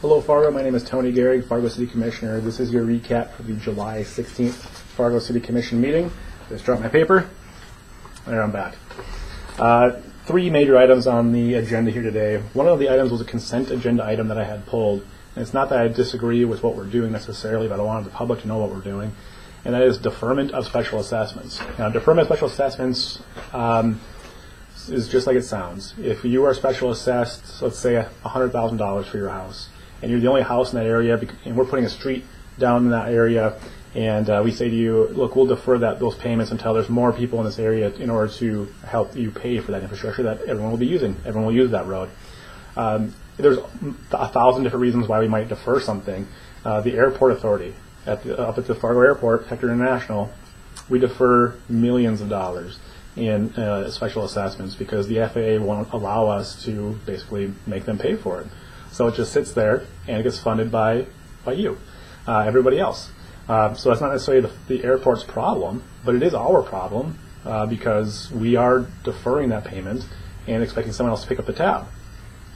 Hello Fargo, my name is Tony Gehrig, Fargo City Commissioner. This is your recap for the July 16th Fargo City Commission meeting. Just dropped my paper. There, I'm back. Three major items on the agenda here today. One of the items was a consent agenda item that I had pulled. And it's not that I disagree with what we're doing necessarily, but I wanted the public to know what we're doing. And that is deferment of special assessments. Now, deferment of special assessments is just like it sounds. If you are special assessed, let's say $100,000 for your house, and you're the only house in that area, and we're putting a street down in that area, and we say to you, look, we'll defer those payments until there's more people in this area in order to help you pay for that infrastructure that everyone will be using. Everyone will use that road. There's 1,000 different reasons why we might defer something. The airport authority, up at the Fargo Airport, Hector International, we defer millions of dollars in special assessments because the FAA won't allow us to basically make them pay for it. So it just sits there and it gets funded by you, everybody else. So that's not necessarily the airport's problem, but it is our problem because we are deferring that payment and expecting someone else to pick up the tab.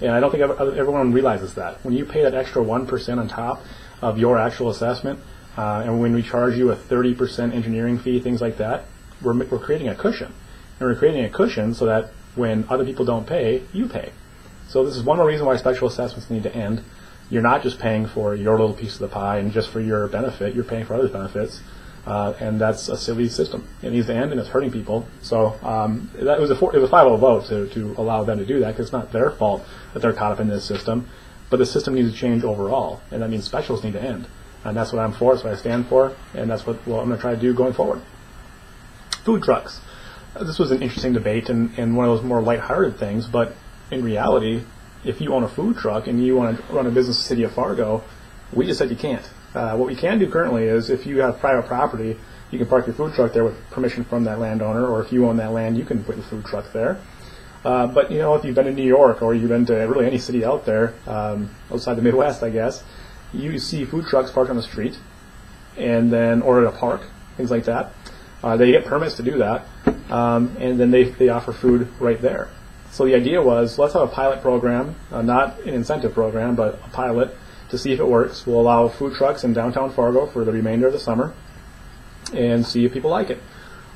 And I don't think everyone realizes that. When you pay that extra 1% on top of your actual assessment, and when we charge you a 30% engineering fee, things like that, we're creating a cushion. And we're creating a cushion so that when other people don't pay, you pay. So this is one more reason why special assessments need to end. You're not just paying for your little piece of the pie and just for your benefit, you're paying for others' benefits. And that's a silly system. It needs to end and it's hurting people. So it was a 5-0 vote to allow them to do that because it's not their fault that they're caught up in this system. But the system needs to change overall. And that means specials need to end. And that's what I'm for, that's what I stand for, and that's what I'm going to try to do going forward. Food trucks. This was an interesting debate and one of those more lighthearted things, but in reality, if you own a food truck and you want to run a business in the city of Fargo, we just said you can't. What we can do currently is if you have private property, you can park your food truck there with permission from that landowner, or if you own that land, you can put your food truck there. But you know, if you've been to New York or you've been to really any city out there, outside the Midwest, I guess, you see food trucks parked on the street, and then or at a park, things like that. They get permits to do that, and then they offer food right there. So the idea was, let's have a pilot program, not an incentive program, but a pilot to see if it works. We'll allow food trucks in downtown Fargo for the remainder of the summer and see if people like it.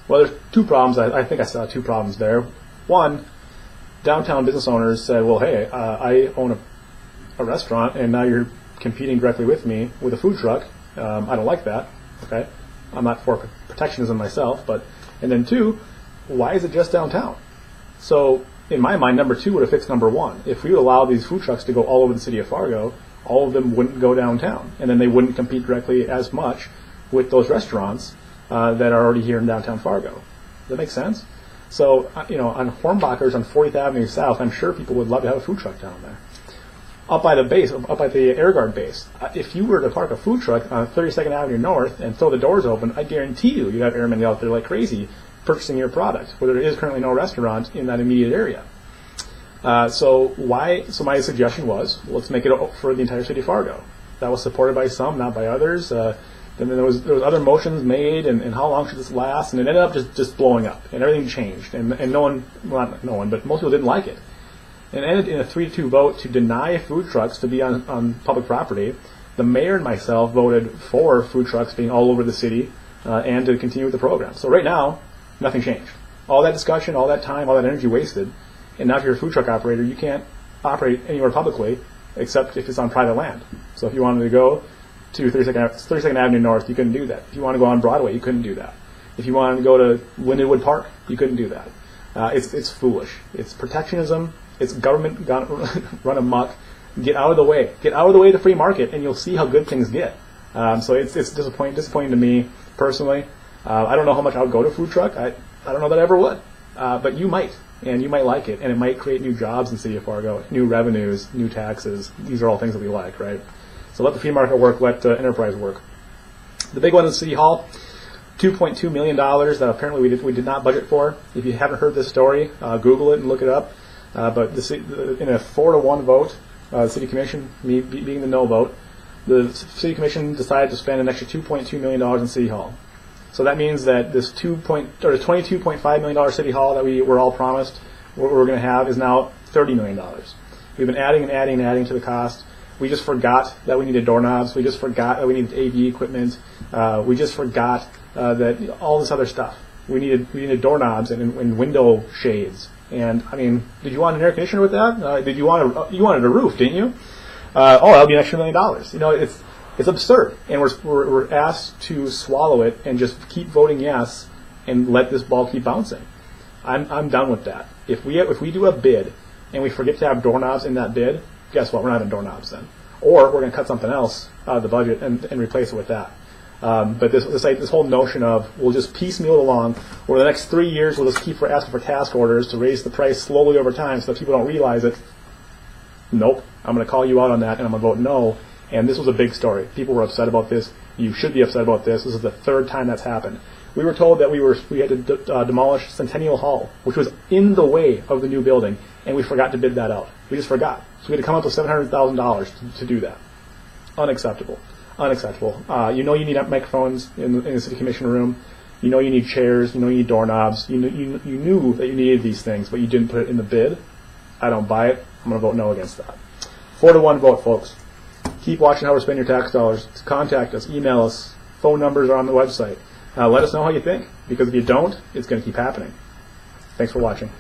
Well, there's two problems. I think I saw two problems there. One, downtown business owners said, well, hey, I own a restaurant, and now you're competing directly with me with a food truck. I don't like that. Okay, I'm not for protectionism myself, and then two, why is it just downtown? So in my mind, number two would have fixed number one. If we would allow these food trucks to go all over the city of Fargo, all of them wouldn't go downtown, and then they wouldn't compete directly as much with those restaurants that are already here in downtown Fargo. Does that make sense? So you know, on Hornbachers on 40th Avenue South, I'm sure people would love to have a food truck down there. Up by the base, up at the Air Guard base, if you were to park a food truck on 32nd Avenue North and throw the doors open, I guarantee you'd have airmen out there like crazy purchasing your product, where there is currently no restaurant in that immediate area. So my suggestion was, let's make it for the entire city of Fargo. That was supported by some, not by others. Then there was other motions made, and how long should this last? And it ended up just blowing up, and everything changed, and no one, well, not no one, but most people didn't like it. And it ended in a 3-2 vote to deny food trucks to be on public property. The mayor and myself voted for food trucks being all over the city and to continue with the program. So right now, nothing changed. All that discussion, all that time, all that energy wasted, and now if you're a food truck operator, you can't operate anywhere publicly except if it's on private land. So if you wanted to go to 32nd Avenue North, you couldn't do that. If you want to go on Broadway, you couldn't do that. If you wanted to go to Lindenwood Park, you couldn't do that. It's foolish. It's protectionism. It's government run amok. Get out of the way. Get out of the way of the free market, and you'll see how good things get. So it's disappointing to me personally. I don't know how much I would go to a food truck. I don't know that I ever would. But you might, and you might like it, and it might create new jobs in the city of Fargo, new revenues, new taxes. These are all things that we like, right? So let the free market work. Let enterprise work. The big one in City Hall, $2.2 million that apparently we did not budget for. If you haven't heard this story, Google it and look it up. But in a 4-1 vote, the City Commission, me being the no vote, the City Commission decided to spend an extra $2.2 million in City Hall. So that means that this $22.5 million City Hall that we were all promised what we're going to have is now $30 million. We've been adding and adding and adding to the cost. We just forgot that we needed doorknobs. We just forgot that we needed AV equipment. We just forgot that all this other stuff. We needed doorknobs and window shades. And I mean, did you want an air conditioner with that? Did you wanted a roof, didn't you? That would be an extra $1 million. You know, it's absurd, and we're asked to swallow it and just keep voting yes and let this ball keep bouncing. I'm done with that. If we do a bid and we forget to have doorknobs in that bid, guess what? We're not having doorknobs then, or we're going to cut something else out of the budget and replace it with that. But this whole notion of we'll just piecemeal it along over the next 3 years, we'll just keep asking for task orders to raise the price slowly over time so that people don't realize it. Nope. I'm going to call you out on that, and I'm going to vote no. And this was a big story. People were upset about this. You should be upset about this. This is the third time that's happened. We were told that we had to demolish Centennial Hall, which was in the way of the new building, and we forgot to bid that out. We just forgot. So we had to come up with $700,000 to do that. Unacceptable. Unacceptable. You know you need microphones in the city commission room. You know you need chairs. You know you need doorknobs. You knew that you needed these things, but you didn't put it in the bid. I don't buy it. I'm going to vote no against that. 4-1 vote, folks. Keep watching how we're spending your tax dollars. Contact us. Email us. Phone numbers are on the website. Let us know how you think, because if you don't, it's going to keep happening. Thanks for watching.